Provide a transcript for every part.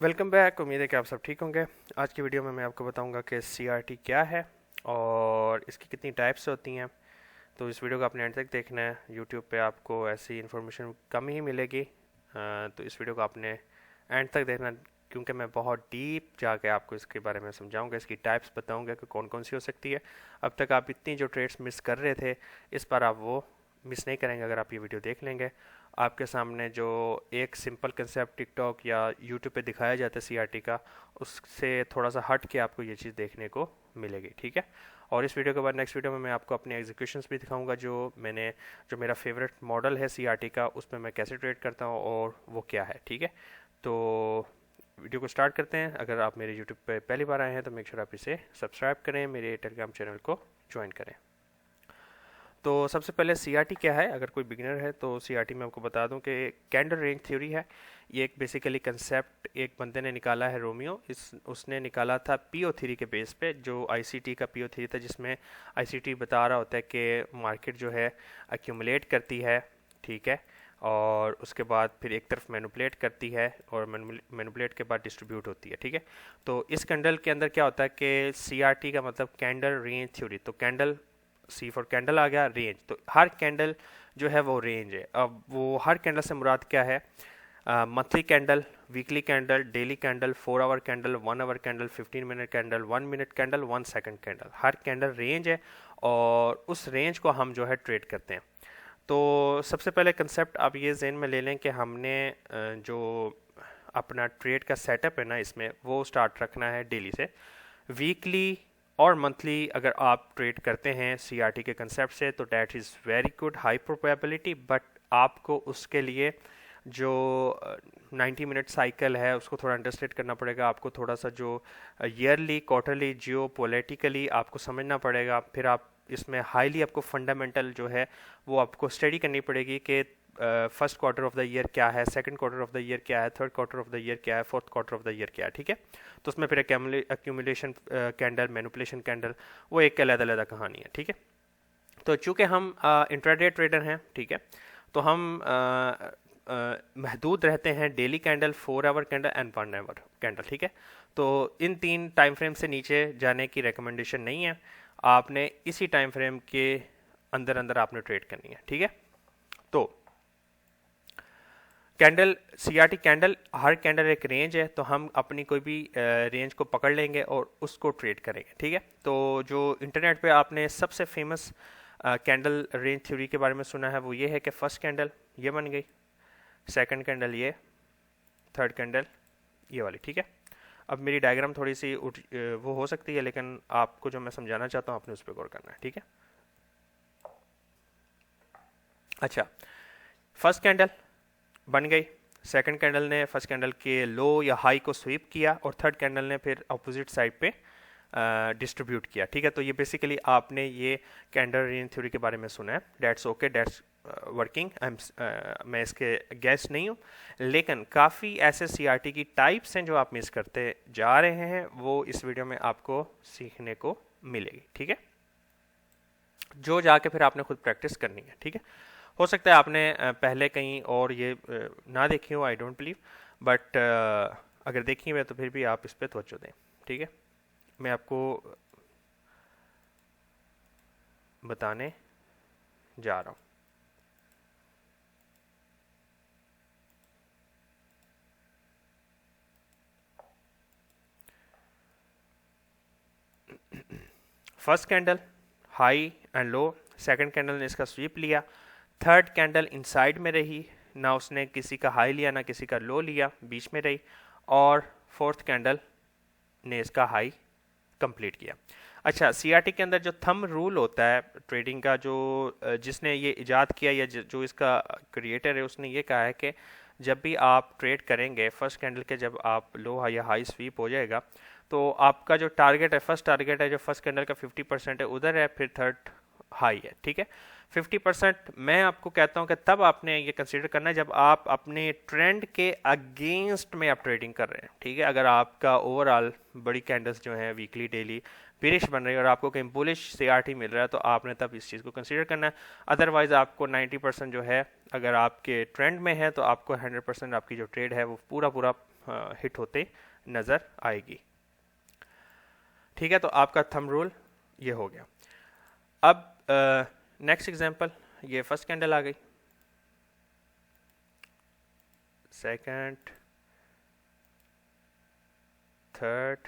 Welcome back. उम्मीद है कि आप सब ठीक होंगे। आज की वीडियो में मैं आपको बताऊंगा कि सीआरटी क्या है और इसकी कितनी टाइप्स होती हैं। तो इस वीडियो को आपने एंड तक देखना है। यूट्यूब पे आपको ऐसी इन्फॉर्मेशन कम ही मिलेगी, तो इस वीडियो को आपने एंड तक देखना, क्योंकि मैं बहुत डीप जाके आपको इसके बारे में समझाऊंगा, इसकी टाइप्स बताऊंगा कि कौन कौन सी हो सकती है। अब तक आप इतनी जो ट्रेड्स मिस कर रहे थे, इस बार आप वो मिस नहीं करेंगे अगर आप ये वीडियो देख लेंगे। आपके सामने जो एक सिंपल कंसेप्ट टिकटॉक या यूट्यूब पे दिखाया जाता है सीआरटी का, उससे थोड़ा सा हट के आपको ये चीज़ देखने को मिलेगी, ठीक है। और इस वीडियो के बाद नेक्स्ट वीडियो में मैं आपको अपने एग्जीक्यूशंस भी दिखाऊंगा, जो मेरा फेवरेट मॉडल है सीआरटी का, उसमें मैं कैसे ट्रेड करता हूँ और वो क्या है, ठीक है। तो वीडियो को स्टार्ट करते हैं। अगर आप मेरे यूट्यूब पे पहली बार आए हैं तो मेक श्योर आप इसे सब्सक्राइब करें, मेरे टेलीग्राम चैनल को ज्वाइन करें। तो सबसे पहले सीआरटी क्या है, अगर कोई बिगिनर है तो सीआरटी में आपको बता दूं कि कैंडल रेंज थ्योरी है। ये एक बेसिकली कंसेप्ट एक बंदे ने निकाला है, रोमियो। इस उसने निकाला था पीओ थ्योरी के बेस पे, जो आईसीटी का पीओ थ्योरी था, जिसमें आईसीटी बता रहा होता है कि मार्केट जो है एक्यूमुलेट करती है, ठीक है, और उसके बाद फिर एक तरफ मैनिपुलेट करती है और मैनिपुलेट के बाद डिस्ट्रीब्यूट होती है, ठीक है। तो इस कैंडल के अंदर क्या होता है कि सीआरटी का मतलब कैंडल रेंज थ्योरी। तो कैंडल, सी फॉर कैंडल आ गया, रेंज, तो हर कैंडल जो है वो रेंज है। अब वो हर कैंडल से मुराद क्या है? Monthly candle, weekly candle, daily candle, 4 hour candle, 1 hour candle, 15 minute candle, 1 minute candle, 1 second candle, हर कैंडल रेंज है और उस रेंज को हम जो है ट्रेड करते हैं। तो सबसे पहले कंसेप्ट आप ये जहन में ले लें कि हमने जो अपना ट्रेड का सेटअप है ना, इसमें वो स्टार्ट रखना है डेली से। वीकली और मंथली अगर आप ट्रेड करते हैं सीआरटी के कंसेप्ट से तो that is very good, high probability, but आपको उसके लिए जो 90 मिनट साइकिल है उसको थोड़ा अंडरस्टैंड करना पड़ेगा। आपको थोड़ा सा जो ईयरली, क्वार्टरली, जियो पोलिटिकली आपको समझना पड़ेगा। फिर आप इसमें हाईली आपको फंडामेंटल जो है वो आपको स्टडी करनी पड़ेगी कि first quarter of the year क्या है, second quarter of the year क्या है, third quarter of the year क्या है, fourth quarter of the year क्या है, ठीक है। तो उसमें फिर एक्यूमुलेशन कैंडल, मैनिपुलेशन कैंडल, वो एक अलग-अलग कहानी है, ठीक है। तो चूंकि हम इंट्राडे ट्रेडर हैं, ठीक है, तो हम महदूद रहते हैं daily candle, 4 hour candle and 1 hour candle, ठीक है। तो इन 3 टाइम फ्रेम से नीचे जाने की रिकमेंडेशन नहीं है। आपने इसी टाइम फ्रेम के अंदर अंदर आपने ट्रेड करनी है, ठीक है। तो कैंडल, सीआरटी कैंडल, हर कैंडल एक रेंज है, तो हम अपनी कोई भी रेंज को पकड़ लेंगे और उसको ट्रेड करेंगे, ठीक है। तो जो इंटरनेट पे आपने सबसे फेमस कैंडल रेंज थ्योरी के बारे में सुना है वो ये है कि फर्स्ट कैंडल ये बन गई, सेकंड कैंडल ये, थर्ड कैंडल ये वाली, ठीक है। अब मेरी डायग्राम थोड़ी सी वो हो सकती है, लेकिन आपको जो मैं समझाना चाहता हूँ आपने उस पर गौर करना है, ठीक है। अच्छा, फर्स्ट कैंडल बन गई, सेकंड कैंडल ने फर्स्ट कैंडल के लो या हाई को स्वीप किया और थर्ड कैंडल ने फिर अपोजिट साइड पे डिस्ट्रीब्यूट किया, ठीक है। तो ये बेसिकली आपने ये कैंडल रेंज थ्योरी के बारे में सुना है। That's okay, that's working. मैं इसके गेस्ट नहीं हूँ, लेकिन काफ़ी ऐसे सीआरटी की टाइप्स हैं जो आप मिस करते जा रहे हैं, वो इस वीडियो में आपको सीखने को मिलेगी, ठीक है, जो जाके फिर आपने खुद प्रैक्टिस करनी है, ठीक है। हो सकता है आपने पहले कहीं और ये ना देखी हो, आई डोंट बिलीव, बट अगर देखी हुई है तो फिर भी आप इस पर तवज्जो दें, ठीक है। मैं आपको बताने जा रहा हूँ। First candle high and low, second candle ने इसका स्वीप लिया, थर्ड कैंडल इनसाइड में रही, ना उसने किसी का हाई लिया ना किसी का लो लिया, बीच में रही, और फोर्थ कैंडल ने इसका हाई कंप्लीट किया। अच्छा, सीआरटी के अंदर जो थंब रूल होता है ट्रेडिंग का, जो जिसने ये इजाद किया या जो इसका क्रिएटर है, उसने ये कहा है कि जब भी आप ट्रेड करेंगे फर्स्ट कैंडल के, जब आप लो या हाई स्वीप हो जाएगा, तो आपका जो टारगेट है, फर्स्ट टारगेट है जो फर्स्ट कैंडल का 50% है उधर है, फिर थर्ड हाई है, ठीक है। 50% मैं आपको कहता हूं कि तब आपने ये कंसीडर करना है जब आप अपने ट्रेंड के अगेंस्ट में आप ट्रेडिंग कर रहे हैं, ठीक है। अगर आपका ओवरऑल बड़ी कैंडल्स जो हैं वीकली, डेली बिरिश बन रही है और आपको कहीं बुलिश सीआरटी मिल रहा है, तो आपने तब इस चीज़ को कंसीडर करना है। अदरवाइज आपको 90% जो है, अगर आपके ट्रेंड में है तो आपको 100% आपकी जो ट्रेड है वो पूरा पूरा हिट होते नज़र आएगी। ठीक है, तो आपका थंब रूल ये हो गया। अब नेक्स्ट एग्जांपल, ये फर्स्ट कैंडल आ गई, सेकंड, थर्ड,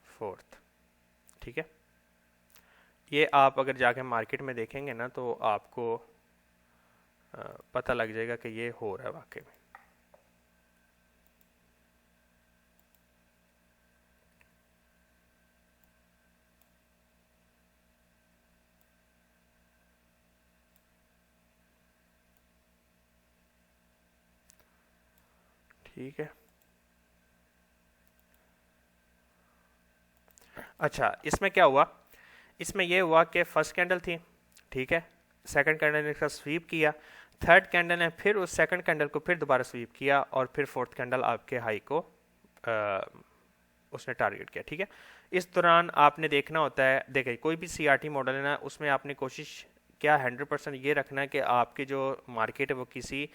फोर्थ। ठीक है, ये आप अगर जाके मार्केट में देखेंगे ना तो आपको पता लग जाएगा कि ये हो रहा है वाकई में। ठीक है, अच्छा इसमें क्या हुआ, इसमें यह हुआ कि फर्स्ट कैंडल थी, ठीक है, सेकंड कैंडल ने इसका स्वीप किया, थर्ड कैंडल ने फिर उस सेकंड कैंडल को फिर दोबारा स्वीप किया और फिर फोर्थ कैंडल आपके हाई को उसने टारगेट किया। ठीक है, इस दौरान आपने देखना होता है, देखिए कोई भी सीआरटी मॉडल है ना, उसमें आपने कोशिश क्या 100% ये रखना है कि आपकी जो मार्केट है वो किसी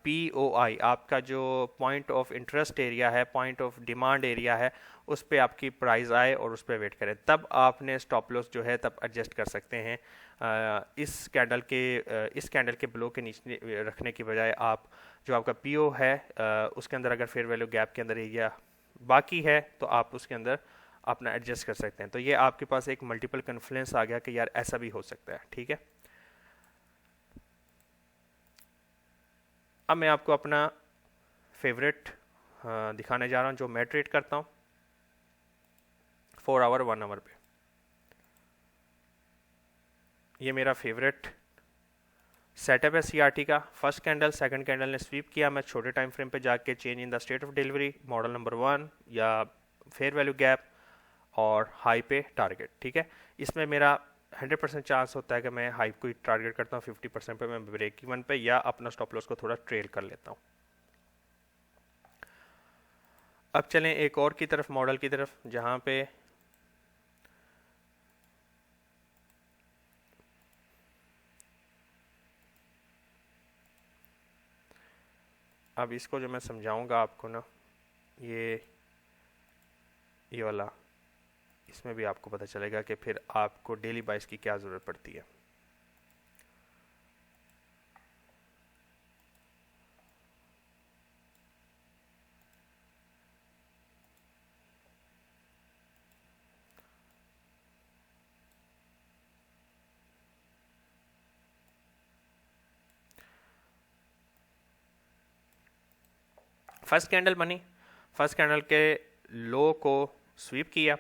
POI, आपका जो पॉइंट ऑफ इंटरेस्ट एरिया है, पॉइंट ऑफ डिमांड एरिया है, उस पर आपकी प्राइस आए और उस पर वेट करें, तब आपने स्टॉप लॉस जो है तब एडजस्ट कर सकते हैं। इस कैंडल के ब्लो के नीचे रखने की बजाय आप जो आपका PO है उसके अंदर अगर फेयर वैल्यू गैप के अंदर एरिया बाकी है तो आप उसके अंदर अपना एडजस्ट कर सकते हैं। तो ये आपके पास एक मल्टीपल कन्फ्लुएंस आ गया कि यार ऐसा भी हो सकता है। ठीक है, अब मैं आपको अपना फेवरेट दिखाने जा रहा हूँ जो मैं ट्रेड करता हूँ 4 आवर 1 आवर पे। ये मेरा फेवरेट सेटअप है सीआरटी का। फर्स्ट कैंडल सेकंड कैंडल ने स्वीप किया, मैं छोटे टाइम फ्रेम पे जाके change in the state of delivery, model number 1 या फेयर वैल्यू गैप और हाई पे टारगेट। ठीक है, इसमें मेरा 100% चांस होता है कि मैं हाई को ही टारगेट करता हूँ, 50% पे मैं ब्रेक इवन पे या अपना स्टॉप लॉस को थोड़ा ट्रेल कर लेता हूँ। अब चलें एक और की तरफ, मॉडल की तरफ, जहाँ पे अब इसको जो मैं समझाऊंगा आपको ना, ये वाला, इसमें भी आपको पता चलेगा कि फिर आपको डेली बाइस की क्या ज़रूरत पड़ती है। फर्स्ट कैंडल बनी, फर्स्ट कैंडल के लो को स्वीप किया,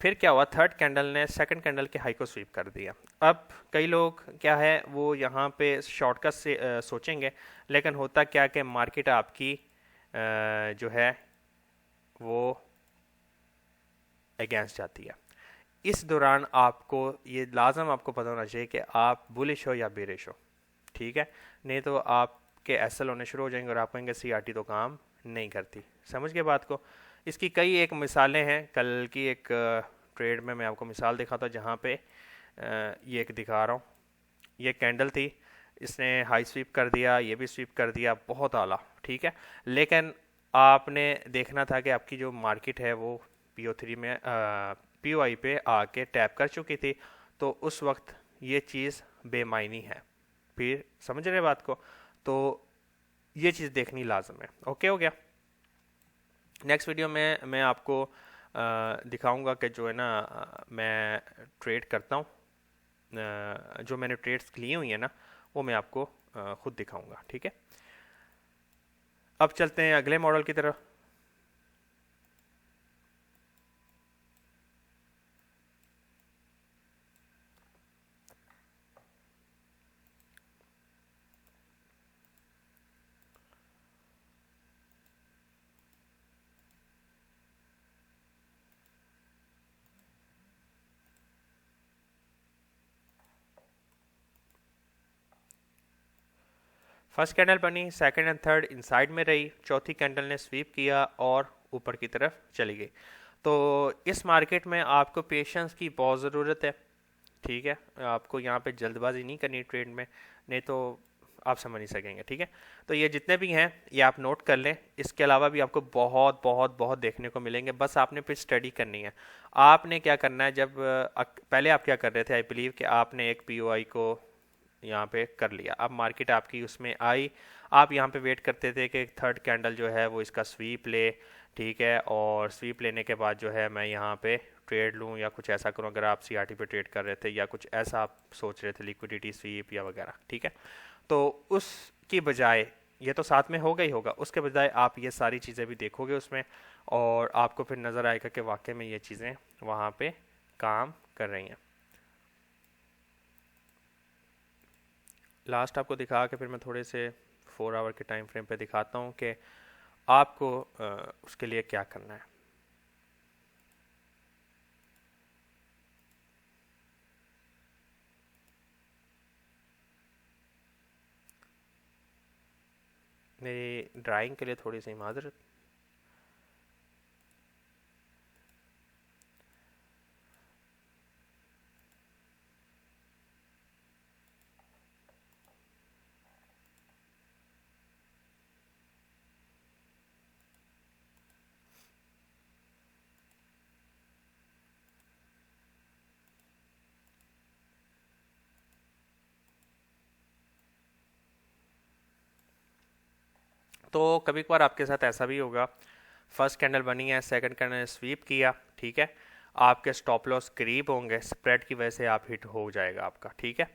फिर क्या हुआ, थर्ड कैंडल ने सेकंड कैंडल के हाई को स्वीप कर दिया। अब कई लोग क्या है वो यहाँ पे शॉर्टकट से सोचेंगे, लेकिन होता क्या कि मार्केट आपकी जो है वो अगेंस्ट जाती है। इस दौरान आपको ये लाजम आपको पता होना चाहिए कि आप बुलिश हो या बेरिश हो। ठीक है, नहीं तो आपके एसएल होने शुरू हो जाएंगे और आप कहेंगे सीआरटी तो काम नहीं करती। समझ गए बात को। इसकी कई एक मिसालें हैं, कल की एक ट्रेड में मैं आपको मिसाल दिखाता हूँ जहाँ पे ये एक दिखा रहा हूँ, ये कैंडल थी, इसने हाई स्वीप कर दिया, ये भी स्वीप कर दिया, बहुत आला। ठीक है, लेकिन आपने देखना था कि आपकी जो मार्केट है वो PO3 में POI पे आके टैप कर चुकी थी, तो उस वक्त ये चीज़ बेमायनी है। फिर समझ रहे बात को, तो ये चीज़ देखनी लाजम है। ओके हो गया। नेक्स्ट वीडियो में मैं आपको दिखाऊंगा कि जो है ना मैं ट्रेड करता हूँ, जो मैंने ट्रेड्स ली हुई है ना वो मैं आपको खुद दिखाऊंगा। ठीक है, अब चलते हैं अगले मॉडल की तरफ। फर्स्ट कैंडल बनी, सेकंड एंड थर्ड इनसाइड में रही, चौथी कैंडल ने स्वीप किया और ऊपर की तरफ चली गई। तो इस मार्केट में आपको पेशेंस की बहुत ज़रूरत है। ठीक है, आपको यहाँ पे जल्दबाजी नहीं करनी ट्रेड में, नहीं तो आप समझ नहीं सकेंगे, ठीक है। तो ये जितने भी हैं ये आप नोट कर लें। इसके अलावा भी आपको बहुत बहुत बहुत देखने को मिलेंगे, बस आपने फिर स्टडी करनी है। आपने क्या करना है, जब पहले आप क्या कर रहे थे, आई बिलीव कि आपने एक पीओआई को यहाँ पे कर लिया, अब मार्केट आपकी उसमें आई, आप यहाँ पे वेट करते थे कि थर्ड कैंडल जो है वो इसका स्वीप ले, ठीक है, और स्वीप लेने के बाद जो है मैं यहाँ पे ट्रेड लूँ या कुछ ऐसा करूँ, अगर आप सीआरटी पे ट्रेड कर रहे थे या कुछ ऐसा आप सोच रहे थे, लिक्विडिटी स्वीप या वगैरह, ठीक है। तो उसकी बजाय, ये तो साथ में होगा ही होगा, उसके बजाय आप ये सारी चीज़ें भी देखोगे उसमें, और आपको फिर नज़र आएगा कि वाकई में ये चीज़ें वहाँ पे काम कर रही हैं। लास्ट आपको दिखा के फिर मैं थोड़े से 4 आवर के टाइम फ्रेम पे दिखाता हूँ कि आपको उसके लिए क्या करना है। मेरी ड्राइंग के लिए थोड़ी सी माजरत। तो कभी कभार आपके साथ ऐसा भी होगा, फर्स्ट कैंडल बनी है, सेकंड कैंडल स्वीप किया, ठीक है, आपके स्टॉप लॉस करीब होंगे, स्प्रेड की वजह से आप हिट हो जाएगा आपका, ठीक है।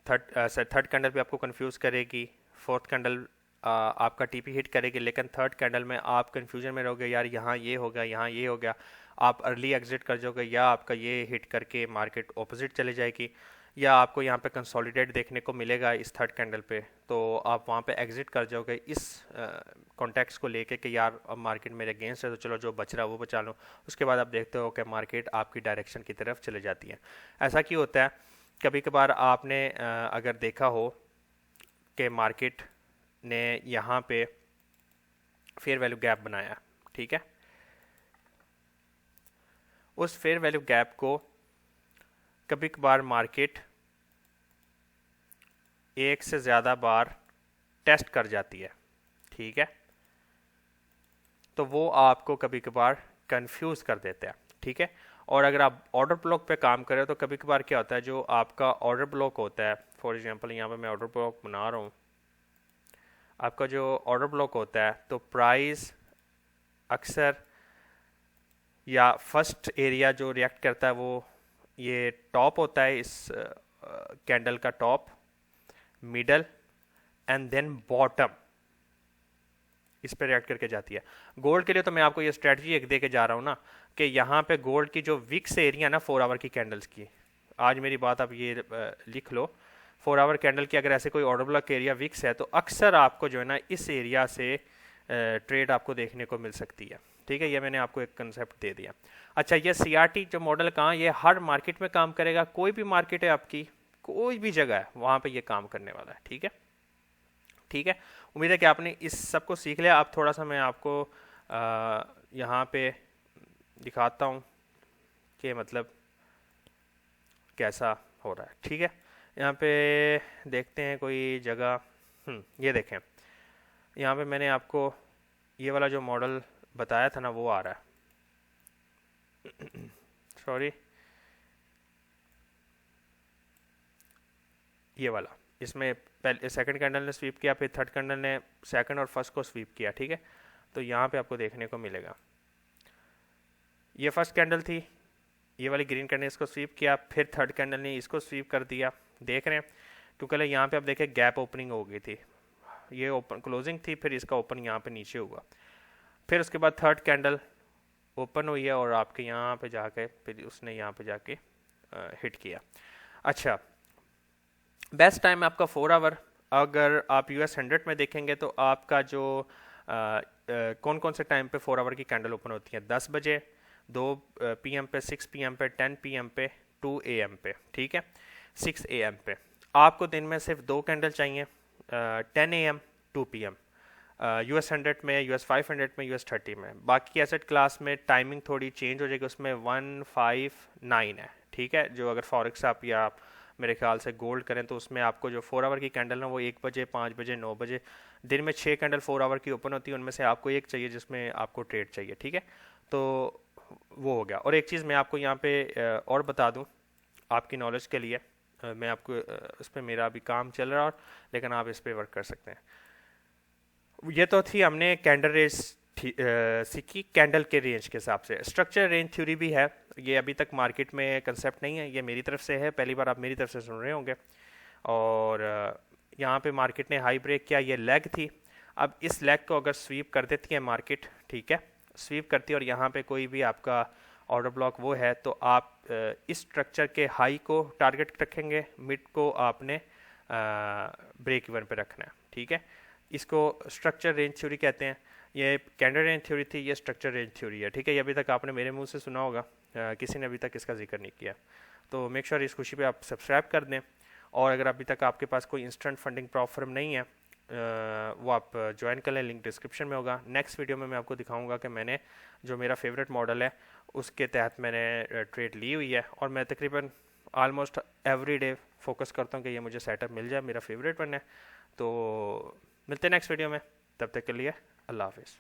थर्ड कैंडल भी आपको कंफ्यूज करेगी, फोर्थ कैंडल आपका टीपी हिट करेगी, लेकिन थर्ड कैंडल में आप कंफ्यूजन में रहोगे, यार यहाँ ये हो गया, यहाँ ये हो गया, आप अर्ली एग्जिट कर जाओगे, या आपका ये हिट करके मार्केट ऑपोजिट चले जाएगी, या आपको यहाँ पे कंसोलिडेट देखने को मिलेगा इस थर्ड कैंडल पे, तो आप वहाँ पे एग्जिट कर जाओगे इस कॉन्टेक्स्ट को लेके कि यार अब मार्केट मेरे अगेंस्ट है, तो चलो जो बच रहा है वो बचा लो। उसके बाद आप देखते हो कि मार्केट आपकी डायरेक्शन की तरफ चले जाती है। ऐसा क्यों होता है, कभी कभार आपने अगर देखा हो कि मार्केट ने यहाँ पे फेयर वैल्यू गैप बनाया, ठीक है, उस फेयर वैल्यू गैप को कभी कभार मार्केट एक से ज़्यादा बार टेस्ट कर जाती है, ठीक है, तो वो आपको कभी कभार कंफ्यूज कर देते हैं, ठीक है। और अगर आप ऑर्डर ब्लॉक पे काम करें तो कभी कभार क्या होता है, जो आपका ऑर्डर ब्लॉक होता है, फॉर एग्जांपल यहाँ पे मैं ऑर्डर ब्लॉक बना रहा हूँ, आपका जो ऑर्डर ब्लॉक होता है तो प्राइस अक्सर या फर्स्ट एरिया जो रिएक्ट करता है वो ये टॉप होता है, इस कैंडल का top, middle and then bottom, इस पर रिएक्ट करके जाती है। गोल्ड के लिए तो मैं आपको ये स्ट्रेटजी एक दे के जा रहा हूँ ना, कि यहाँ पे गोल्ड की जो विक्स एरिया ना 4 आवर की कैंडल्स की, आज मेरी बात आप ये लिख लो, 4 आवर कैंडल की अगर ऐसे कोई ऑर्डर ब्लॉक एरिया विक्स है तो अक्सर आपको जो है ना इस एरिया से ट्रेड आपको देखने को मिल सकती है, ठीक है। ये मैंने आपको एक कंसेप्ट दे दिया। अच्छा, ये सीआरटी जो मॉडल कहाँ, ये हर मार्केट में काम करेगा, कोई भी मार्केट है आपकी, कोई भी जगह है वहाँ पे ये काम करने वाला है, ठीक है, ठीक है। उम्मीद है कि आपने इस सब को सीख लिया। अब थोड़ा सा मैं आपको यहाँ पे दिखाता हूँ कि मतलब कैसा हो रहा है, ठीक है। यहाँ पे देखते हैं कोई जगह, ये देखें, यहाँ पे मैंने आपको ये वाला जो मॉडल बताया था ना वो आ रहा है सॉरी, ये वाला, इसमें पहले सेकंड कैंडल ने स्वीप किया, फिर थर्ड कैंडल ने सेकंड और फर्स्ट को स्वीप किया, ठीक है। तो यहाँ पे आपको देखने को मिलेगा, ये फर्स्ट कैंडल थी, ये वाली ग्रीन कैंडल इसको स्वीप किया, फिर थर्ड कैंडल ने इसको स्वीप कर दिया, देख रहे हैं, क्योंकि यहाँ पे आप देखें गैप ओपनिंग हो गई थी, ये ओपन क्लोजिंग थी, फिर इसका ओपन यहाँ पे नीचे हुआ, फिर उसके बाद थर्ड कैंडल ओपन हुई है और आपके यहाँ पे जाके फिर उसने यहाँ पे जाके हिट किया। अच्छा, बेस्ट टाइम है आपका 4 आवर। अगर आप US 100 में देखेंगे तो आपका जो कौन कौन से टाइम पे 4 आवर की कैंडल ओपन होती है, 10 बजे, 2 PM पे, 6 PM पे, 10 PM पे, 2 AM पे, ठीक है, 6 AM पे। आपको दिन में सिर्फ 2 कैंडल चाहिए, 10 AM, 2 PM, US 100 में, US 500 में, US 30 में। बाकी एसेट क्लास में टाइमिंग थोड़ी चेंज हो जाएगी, उसमें 159 है, ठीक है, जो अगर फॉरेक्स आप या मेरे ख्याल से गोल्ड करें तो उसमें आपको जो 4 आवर की कैंडल ना वो 1 बजे, 5 बजे, 9 बजे, दिन में 6 कैंडल 4 आवर की ओपन होती है, उनमें से आपको एक चाहिए जिसमें आपको ट्रेड चाहिए, ठीक है। तो वो हो गया। और एक चीज़ मैं आपको यहाँ पे और बता दूँ आपकी नॉलेज के लिए, मैं आपको इस पर मेरा अभी काम चल रहा है, लेकिन आप इस पर वर्क कर सकते हैं। ये तो थी हमने कैंडल रेंज सीखी कैंडल के रेंज के हिसाब से। स्ट्रक्चर रेंज थ्योरी भी है, ये अभी तक मार्केट में कंसेप्ट नहीं है, ये मेरी तरफ से है, पहली बार आप मेरी तरफ से सुन रहे होंगे। और यहाँ पे मार्केट ने हाई ब्रेक किया, ये लेग थी। अब इस लेग को अगर स्वीप कर देती है मार्केट, ठीक है, स्वीप करती है और यहाँ पे कोई भी आपका ऑर्डर ब्लॉक वो है, तो आप इस स्ट्रक्चर के हाई को टारगेट रखेंगे, मिड को आपने ब्रेक इवन पे रखना है, ठीक है। इसको स्ट्रक्चर रेंज थ्योरी कहते हैं। ये कैंडल रेंज थ्योरी थी, ये स्ट्रक्चर रेंज थ्योरी है, ठीक है। ये अभी तक आपने मेरे मुंह से सुना होगा, किसी ने अभी तक इसका जिक्र नहीं किया। तो मेक श्योर इस खुशी पे आप सब्सक्राइब कर दें। और अगर अभी तक आपके पास कोई इंस्टेंट फंडिंग प्लेटफॉर्म नहीं है, वो आप ज्वाइन कर लें, लिंक डिस्क्रिप्शन में होगा। नेक्स्ट वीडियो में मैं आपको दिखाऊंगा कि मैंने जो मेरा फेवरेट मॉडल है उसके तहत मैंने ट्रेड ली हुई है, और मैं तकरीबन ऑलमोस्ट एवरी डे फोकस करता हूँ कि ये मुझे सेटअप मिल जाए, मेरा फेवरेट वन है। तो मिलते हैं नेक्स्ट वीडियो में, तब तक के लिए अल्लाह हाफिज़।